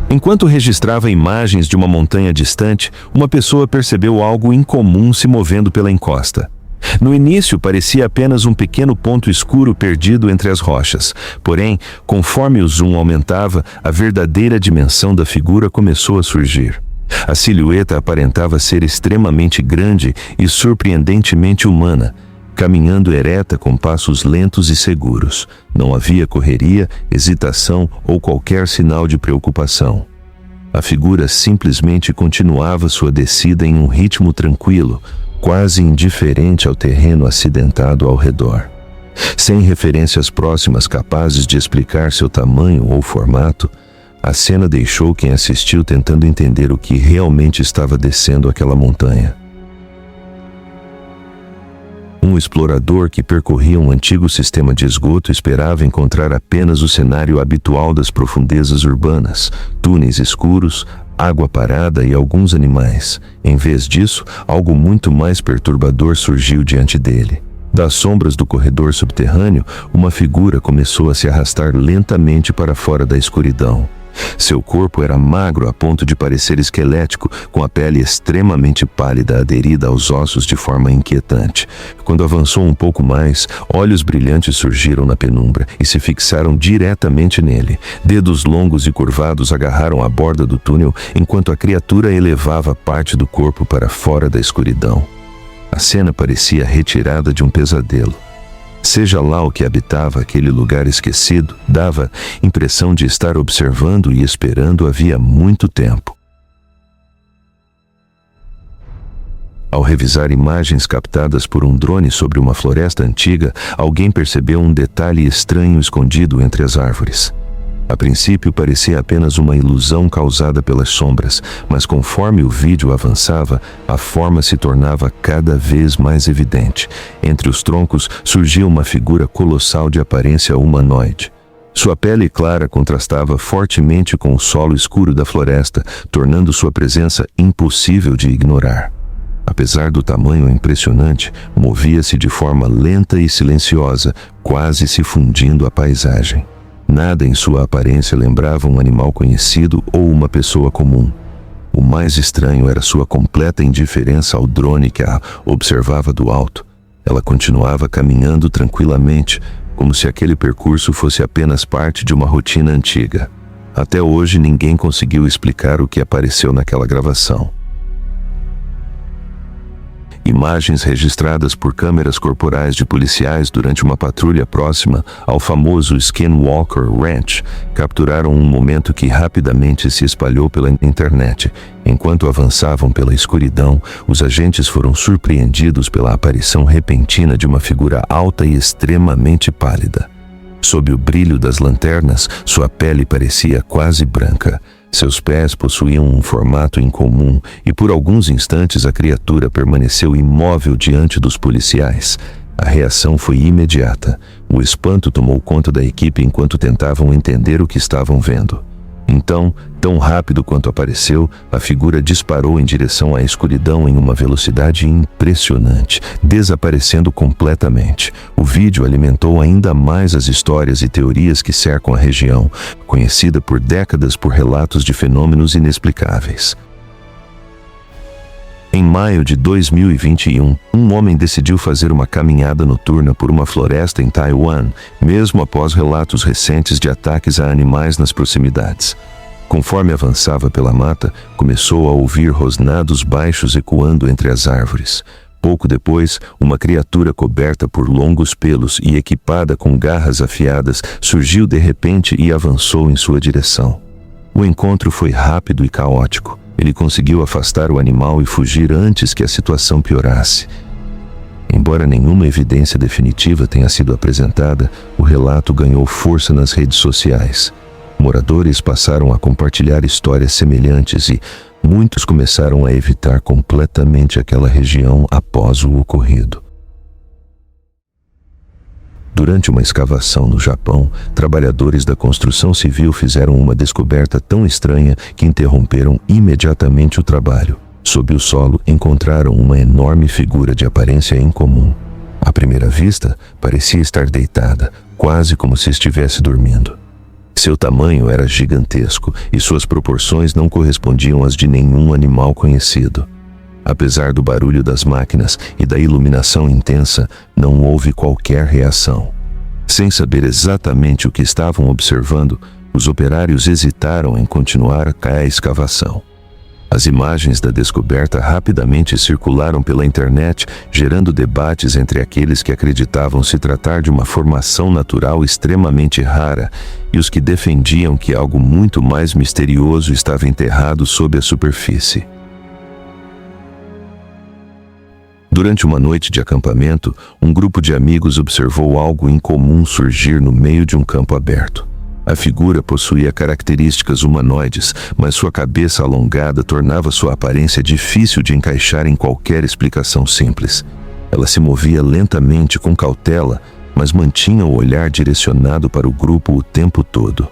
Enquanto registrava imagens de uma montanha distante, uma pessoa percebeu algo incomum se movendo pela encosta. No início, parecia apenas um pequeno ponto escuro perdido entre as rochas. Porém, conforme o zoom aumentava, a verdadeira dimensão da figura começou a surgir. A silhueta aparentava ser extremamente grande e surpreendentemente humana, caminhando ereta com passos lentos e seguros. Não havia correria, hesitação ou qualquer sinal de preocupação. A figura simplesmente continuava sua descida em um ritmo tranquilo, quase indiferente ao terreno acidentado ao redor. Sem referências próximas capazes de explicar seu tamanho ou formato, a cena deixou quem assistiu tentando entender o que realmente estava descendo aquela montanha. Um explorador que percorria um antigo sistema de esgoto esperava encontrar apenas o cenário habitual das profundezas urbanas, túneis escuros, água parada e alguns animais. Em vez disso, algo muito mais perturbador surgiu diante dele. Das sombras do corredor subterrâneo, uma figura começou a se arrastar lentamente para fora da escuridão. Seu corpo era magro a ponto de parecer esquelético, com a pele extremamente pálida aderida aos ossos de forma inquietante. Quando avançou um pouco mais, olhos brilhantes surgiram na penumbra e se fixaram diretamente nele. Dedos longos e curvados agarraram a borda do túnel enquanto a criatura elevava parte do corpo para fora da escuridão. A cena parecia retirada de um pesadelo. Seja lá o que habitava aquele lugar esquecido, dava impressão de estar observando e esperando havia muito tempo. Ao revisar imagens captadas por um drone sobre uma floresta antiga, alguém percebeu um detalhe estranho escondido entre as árvores. A princípio parecia apenas uma ilusão causada pelas sombras, mas conforme o vídeo avançava, a forma se tornava cada vez mais evidente. Entre os troncos surgia uma figura colossal de aparência humanoide. Sua pele clara contrastava fortemente com o solo escuro da floresta, tornando sua presença impossível de ignorar. Apesar do tamanho impressionante, movia-se de forma lenta e silenciosa, quase se fundindo a paisagem. Nada em sua aparência lembrava um animal conhecido ou uma pessoa comum. O mais estranho era sua completa indiferença ao drone que a observava do alto. Ela continuava caminhando tranquilamente, como se aquele percurso fosse apenas parte de uma rotina antiga. Até hoje ninguém conseguiu explicar o que apareceu naquela gravação. Imagens registradas por câmeras corporais de policiais durante uma patrulha próxima ao famoso Skinwalker Ranch capturaram um momento que rapidamente se espalhou pela internet. Enquanto avançavam pela escuridão, os agentes foram surpreendidos pela aparição repentina de uma figura alta e extremamente pálida. Sob o brilho das lanternas, sua pele parecia quase branca. Seus pés possuíam um formato incomum e por alguns instantes a criatura permaneceu imóvel diante dos policiais. A reação foi imediata. O espanto tomou conta da equipe enquanto tentavam entender o que estavam vendo. Então, tão rápido quanto apareceu, a figura disparou em direção à escuridão em uma velocidade impressionante, desaparecendo completamente. O vídeo alimentou ainda mais as histórias e teorias que cercam a região, conhecida por décadas por relatos de fenômenos inexplicáveis. Em maio de 2021, um homem decidiu fazer uma caminhada noturna por uma floresta em Taiwan, mesmo após relatos recentes de ataques a animais nas proximidades. Conforme avançava pela mata, começou a ouvir rosnados baixos ecoando entre as árvores. Pouco depois, uma criatura coberta por longos pelos e equipada com garras afiadas surgiu de repente e avançou em sua direção. O encontro foi rápido e caótico. Ele conseguiu afastar o animal e fugir antes que a situação piorasse. Embora nenhuma evidência definitiva tenha sido apresentada, o relato ganhou força nas redes sociais. Moradores passaram a compartilhar histórias semelhantes e muitos começaram a evitar completamente aquela região após o ocorrido. Durante uma escavação no Japão, trabalhadores da construção civil fizeram uma descoberta tão estranha que interromperam imediatamente o trabalho. Sob o solo, encontraram uma enorme figura de aparência incomum. À primeira vista, parecia estar deitada, quase como se estivesse dormindo. Seu tamanho era gigantesco e suas proporções não correspondiam às de nenhum animal conhecido. Apesar do barulho das máquinas e da iluminação intensa, não houve qualquer reação. Sem saber exatamente o que estavam observando, os operários hesitaram em continuar a escavação. As imagens da descoberta rapidamente circularam pela internet, gerando debates entre aqueles que acreditavam se tratar de uma formação natural extremamente rara e os que defendiam que algo muito mais misterioso estava enterrado sob a superfície. Durante uma noite de acampamento, um grupo de amigos observou algo incomum surgir no meio de um campo aberto. A figura possuía características humanoides, mas sua cabeça alongada tornava sua aparência difícil de encaixar em qualquer explicação simples. Ela se movia lentamente com cautela, mas mantinha o olhar direcionado para o grupo o tempo todo.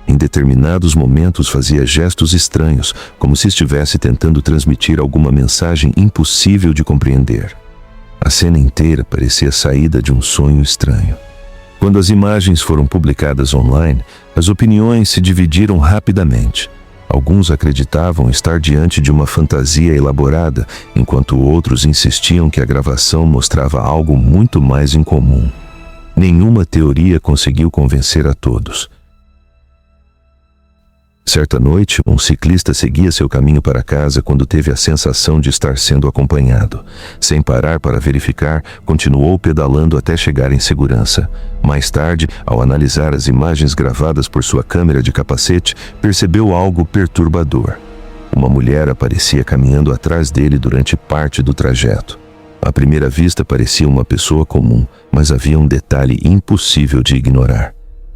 Em determinados momentos fazia gestos estranhos, como se estivesse tentando transmitir alguma mensagem impossível de compreender. A cena inteira parecia saída de um sonho estranho. Quando as imagens foram publicadas online, as opiniões se dividiram rapidamente. Alguns acreditavam estar diante de uma fantasia elaborada, enquanto outros insistiam que a gravação mostrava algo muito mais incomum. Nenhuma teoria conseguiu convencer a todos. Certa noite, um ciclista seguia seu caminho para casa quando teve a sensação de estar sendo acompanhado. Sem parar para verificar, continuou pedalando até chegar em segurança. Mais tarde, ao analisar as imagens gravadas por sua câmera de capacete, percebeu algo perturbador. Uma mulher aparecia caminhando atrás dele durante parte do trajeto. À primeira vista parecia uma pessoa comum, mas havia um detalhe impossível de ignorar.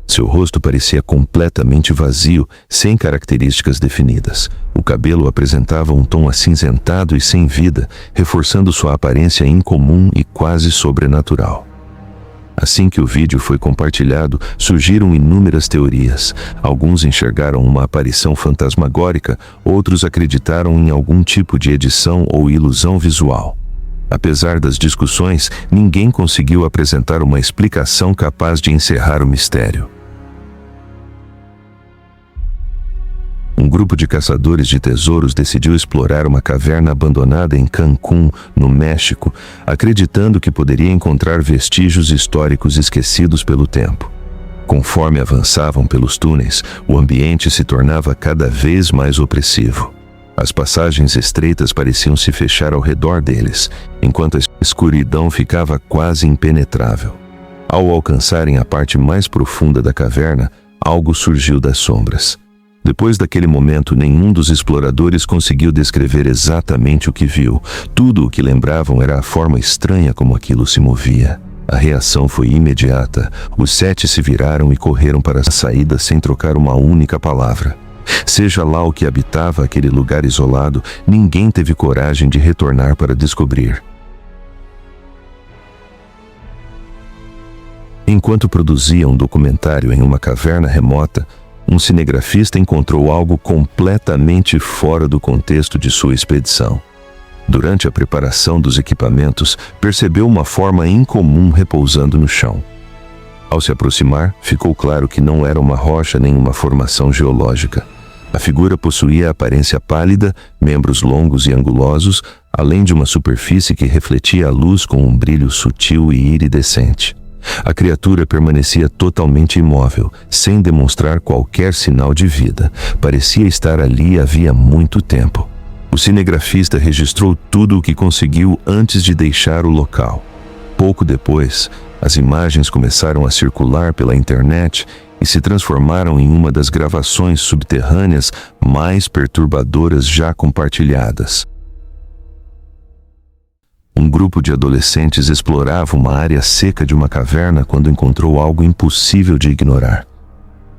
Seu rosto parecia completamente vazio, sem características definidas. O cabelo apresentava um tom acinzentado e sem vida, reforçando sua aparência incomum e quase sobrenatural. Assim que o vídeo foi compartilhado, surgiram inúmeras teorias. Alguns enxergaram uma aparição fantasmagórica, outros acreditaram em algum tipo de edição ou ilusão visual. Apesar das discussões, ninguém conseguiu apresentar uma explicação capaz de encerrar o mistério. Um grupo de caçadores de tesouros decidiu explorar uma caverna abandonada em Cancún, no México, acreditando que poderia encontrar vestígios históricos esquecidos pelo tempo. Conforme avançavam pelos túneis, o ambiente se tornava cada vez mais opressivo. As passagens estreitas pareciam se fechar ao redor deles, enquanto a escuridão ficava quase impenetrável. Ao alcançarem a parte mais profunda da caverna, algo surgiu das sombras. Depois daquele momento, nenhum dos exploradores conseguiu descrever exatamente o que viu. Tudo o que lembravam era a forma estranha como aquilo se movia. A reação foi imediata. Os 7 se viraram e correram para a saída sem trocar uma única palavra. Seja lá o que habitava aquele lugar isolado, ninguém teve coragem de retornar para descobrir. Enquanto produzia um documentário em uma caverna remota, um cinegrafista encontrou algo completamente fora do contexto de sua expedição. Durante a preparação dos equipamentos, percebeu uma forma incomum repousando no chão. Ao se aproximar, ficou claro que não era uma rocha nem uma formação geológica. A figura possuía aparência pálida, membros longos e angulosos, além de uma superfície que refletia a luz com um brilho sutil e iridescente. A criatura permanecia totalmente imóvel, sem demonstrar qualquer sinal de vida. Parecia estar ali havia muito tempo. O cinegrafista registrou tudo o que conseguiu antes de deixar o local. Pouco depois, as imagens começaram a circular pela internet e se transformaram em uma das gravações subterrâneas mais perturbadoras já compartilhadas. Um grupo de adolescentes explorava uma área seca de uma caverna quando encontrou algo impossível de ignorar.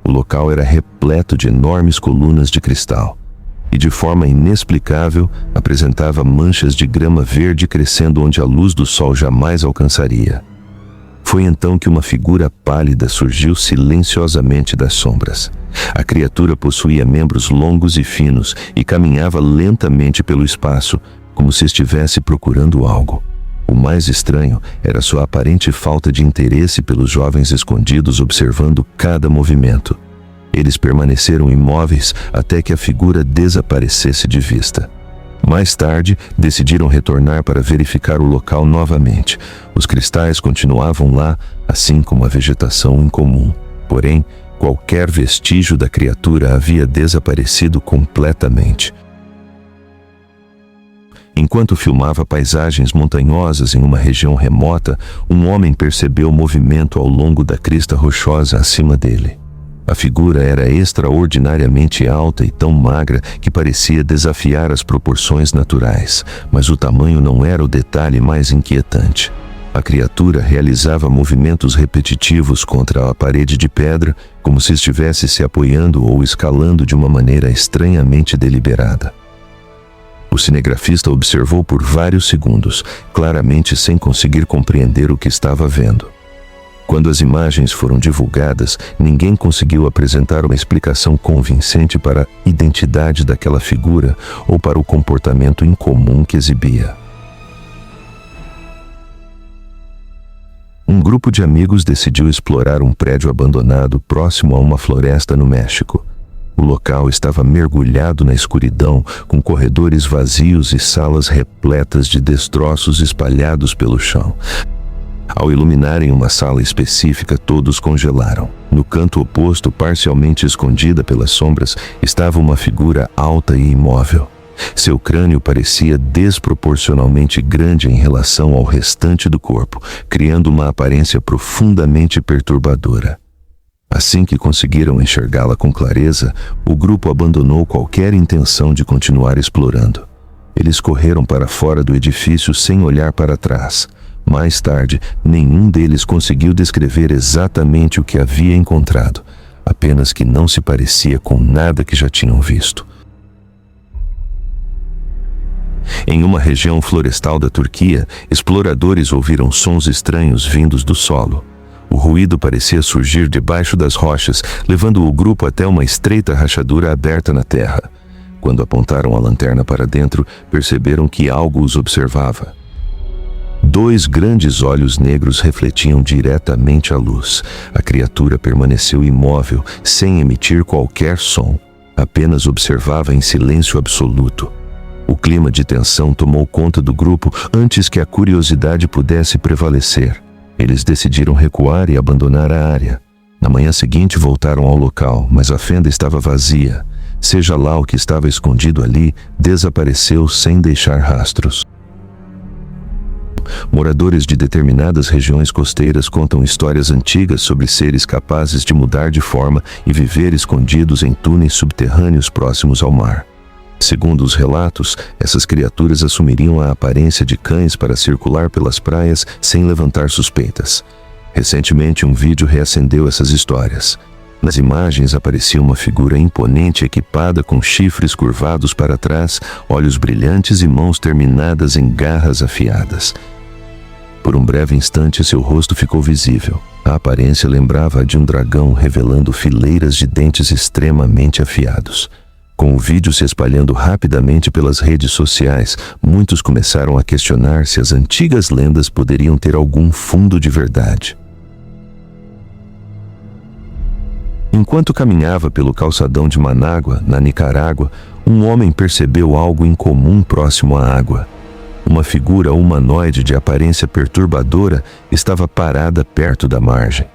O local era repleto de enormes colunas de cristal e, de forma inexplicável, apresentava manchas de grama verde crescendo onde a luz do sol jamais alcançaria. Foi então que uma figura pálida surgiu silenciosamente das sombras. A criatura possuía membros longos e finos e caminhava lentamente pelo espaço, como se estivesse procurando algo. O mais estranho era sua aparente falta de interesse pelos jovens escondidos observando cada movimento. Eles permaneceram imóveis até que a figura desaparecesse de vista. Mais tarde, decidiram retornar para verificar o local novamente. Os cristais continuavam lá, assim como a vegetação incomum. Porém, qualquer vestígio da criatura havia desaparecido completamente. Enquanto filmava paisagens montanhosas em uma região remota, um homem percebeu movimento ao longo da crista rochosa acima dele. A figura era extraordinariamente alta e tão magra que parecia desafiar as proporções naturais, mas o tamanho não era o detalhe mais inquietante. A criatura realizava movimentos repetitivos contra a parede de pedra, como se estivesse se apoiando ou escalando de uma maneira estranhamente deliberada. O cinegrafista observou por vários segundos, claramente sem conseguir compreender o que estava vendo. Quando as imagens foram divulgadas, ninguém conseguiu apresentar uma explicação convincente para a identidade daquela figura ou para o comportamento incomum que exibia. Um grupo de amigos decidiu explorar um prédio abandonado próximo a uma floresta no México. O local estava mergulhado na escuridão, com corredores vazios e salas repletas de destroços espalhados pelo chão. Ao iluminarem uma sala específica, todos congelaram. No canto oposto, parcialmente escondida pelas sombras, estava uma figura alta e imóvel. Seu crânio parecia desproporcionalmente grande em relação ao restante do corpo, criando uma aparência profundamente perturbadora. Assim que conseguiram enxergá-la com clareza, o grupo abandonou qualquer intenção de continuar explorando. Eles correram para fora do edifício sem olhar para trás. Mais tarde, nenhum deles conseguiu descrever exatamente o que havia encontrado, apenas que não se parecia com nada que já tinham visto. Em uma região florestal da Turquia, exploradores ouviram sons estranhos vindos do solo. O ruído parecia surgir debaixo das rochas, levando o grupo até uma estreita rachadura aberta na terra. Quando apontaram a lanterna para dentro, perceberam que algo os observava. 2 grandes olhos negros refletiam diretamente a luz. A criatura permaneceu imóvel, sem emitir qualquer som. Apenas observava em silêncio absoluto. O clima de tensão tomou conta do grupo antes que a curiosidade pudesse prevalecer. Eles decidiram recuar e abandonar a área. Na manhã seguinte voltaram ao local, mas a fenda estava vazia. Seja lá o que estava escondido ali, desapareceu sem deixar rastros. Moradores de determinadas regiões costeiras contam histórias antigas sobre seres capazes de mudar de forma e viver escondidos em túneis subterrâneos próximos ao mar. Segundo os relatos, essas criaturas assumiriam a aparência de cães para circular pelas praias sem levantar suspeitas. Recentemente, um vídeo reacendeu essas histórias. Nas imagens aparecia uma figura imponente equipada com chifres curvados para trás, olhos brilhantes e mãos terminadas em garras afiadas. Por um breve instante, seu rosto ficou visível. A aparência lembrava a de um dragão, revelando fileiras de dentes extremamente afiados. Com o vídeo se espalhando rapidamente pelas redes sociais, muitos começaram a questionar se as antigas lendas poderiam ter algum fundo de verdade. Enquanto caminhava pelo calçadão de Manágua, na Nicarágua, um homem percebeu algo incomum próximo à água. Uma figura humanoide de aparência perturbadora estava parada perto da margem.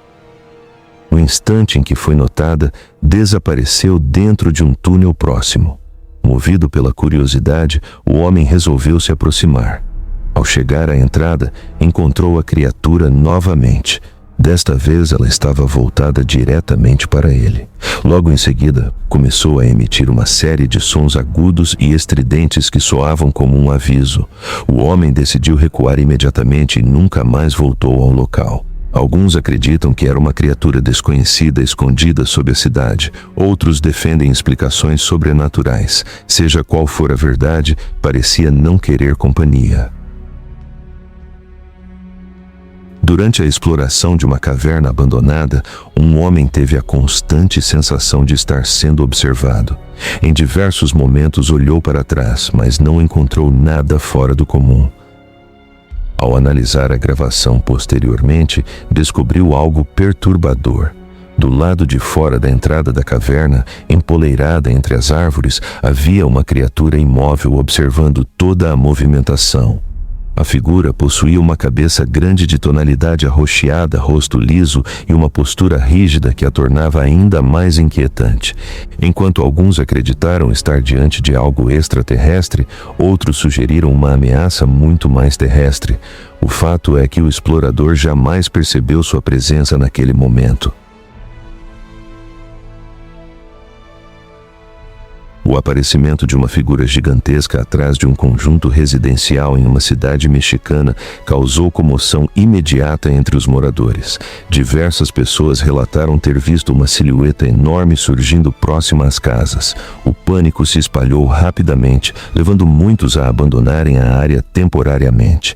No instante em que foi notada, desapareceu dentro de um túnel próximo. Movido pela curiosidade, o homem resolveu se aproximar. Ao chegar à entrada, encontrou a criatura novamente. Desta vez ela estava voltada diretamente para ele. Logo em seguida, começou a emitir uma série de sons agudos e estridentes que soavam como um aviso. O homem decidiu recuar imediatamente e nunca mais voltou ao local. Alguns acreditam que era uma criatura desconhecida escondida sob a cidade. Outros defendem explicações sobrenaturais. Seja qual for a verdade, parecia não querer companhia. Durante a exploração de uma caverna abandonada, um homem teve a constante sensação de estar sendo observado. Em diversos momentos olhou para trás, mas não encontrou nada fora do comum. Ao analisar a gravação posteriormente, descobriu algo perturbador. Do lado de fora da entrada da caverna, empoleirada entre as árvores, havia uma criatura imóvel observando toda a movimentação. A figura possuía uma cabeça grande de tonalidade arroxeada, rosto liso e uma postura rígida que a tornava ainda mais inquietante. Enquanto alguns acreditaram estar diante de algo extraterrestre, outros sugeriram uma ameaça muito mais terrestre. O fato é que o explorador jamais percebeu sua presença naquele momento. O aparecimento de uma figura gigantesca atrás de um conjunto residencial em uma cidade mexicana causou comoção imediata entre os moradores. Diversas pessoas relataram ter visto uma silhueta enorme surgindo próxima às casas. O pânico se espalhou rapidamente, levando muitos a abandonarem a área temporariamente.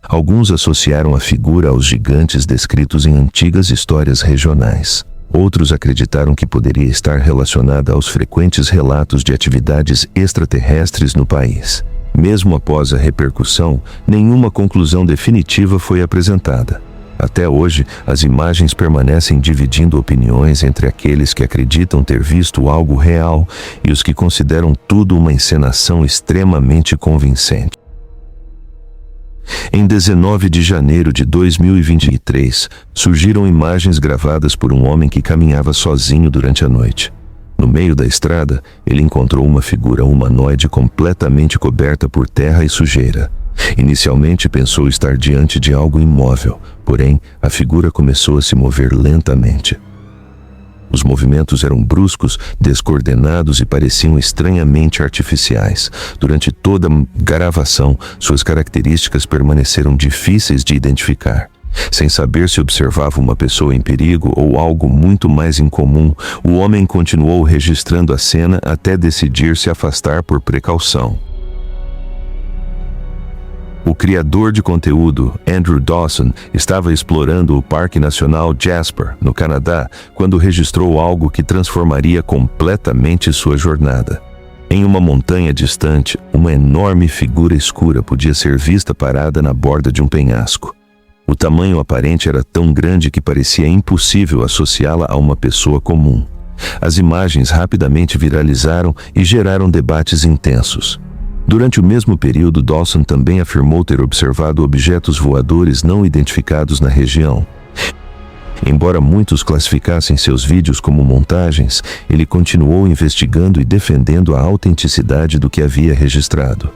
Alguns associaram a figura aos gigantes descritos em antigas histórias regionais. Outros acreditaram que poderia estar relacionada aos frequentes relatos de atividades extraterrestres no país. Mesmo após a repercussão, nenhuma conclusão definitiva foi apresentada. Até hoje, as imagens permanecem dividindo opiniões entre aqueles que acreditam ter visto algo real e os que consideram tudo uma encenação extremamente convincente. Em 19 de janeiro de 2023, surgiram imagens gravadas por um homem que caminhava sozinho durante a noite. No meio da estrada, ele encontrou uma figura humanoide completamente coberta por terra e sujeira. Inicialmente pensou estar diante de algo imóvel, porém, a figura começou a se mover lentamente. Os movimentos eram bruscos, descoordenados e pareciam estranhamente artificiais. Durante toda a gravação, suas características permaneceram difíceis de identificar. Sem saber se observava uma pessoa em perigo ou algo muito mais incomum, o homem continuou registrando a cena até decidir se afastar por precaução. O criador de conteúdo, Andrew Dawson, estava explorando o Parque Nacional Jasper, no Canadá, quando registrou algo que transformaria completamente sua jornada. Em uma montanha distante, uma enorme figura escura podia ser vista parada na borda de um penhasco. O tamanho aparente era tão grande que parecia impossível associá-la a uma pessoa comum. As imagens rapidamente viralizaram e geraram debates intensos. Durante o mesmo período, Dawson também afirmou ter observado objetos voadores não identificados na região. Embora muitos classificassem seus vídeos como montagens, ele continuou investigando e defendendo a autenticidade do que havia registrado.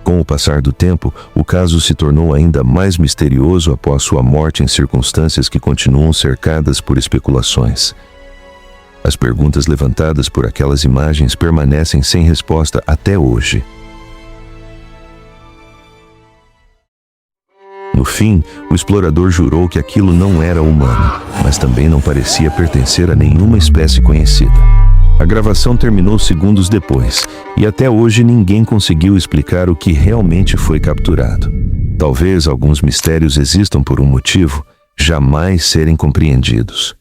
Com o passar do tempo, o caso se tornou ainda mais misterioso após sua morte em circunstâncias que continuam cercadas por especulações. As perguntas levantadas por aquelas imagens permanecem sem resposta até hoje. No fim, o explorador jurou que aquilo não era humano, mas também não parecia pertencer a nenhuma espécie conhecida. A gravação terminou segundos depois, e até hoje ninguém conseguiu explicar o que realmente foi capturado. Talvez alguns mistérios existam por um motivo jamais serem compreendidos.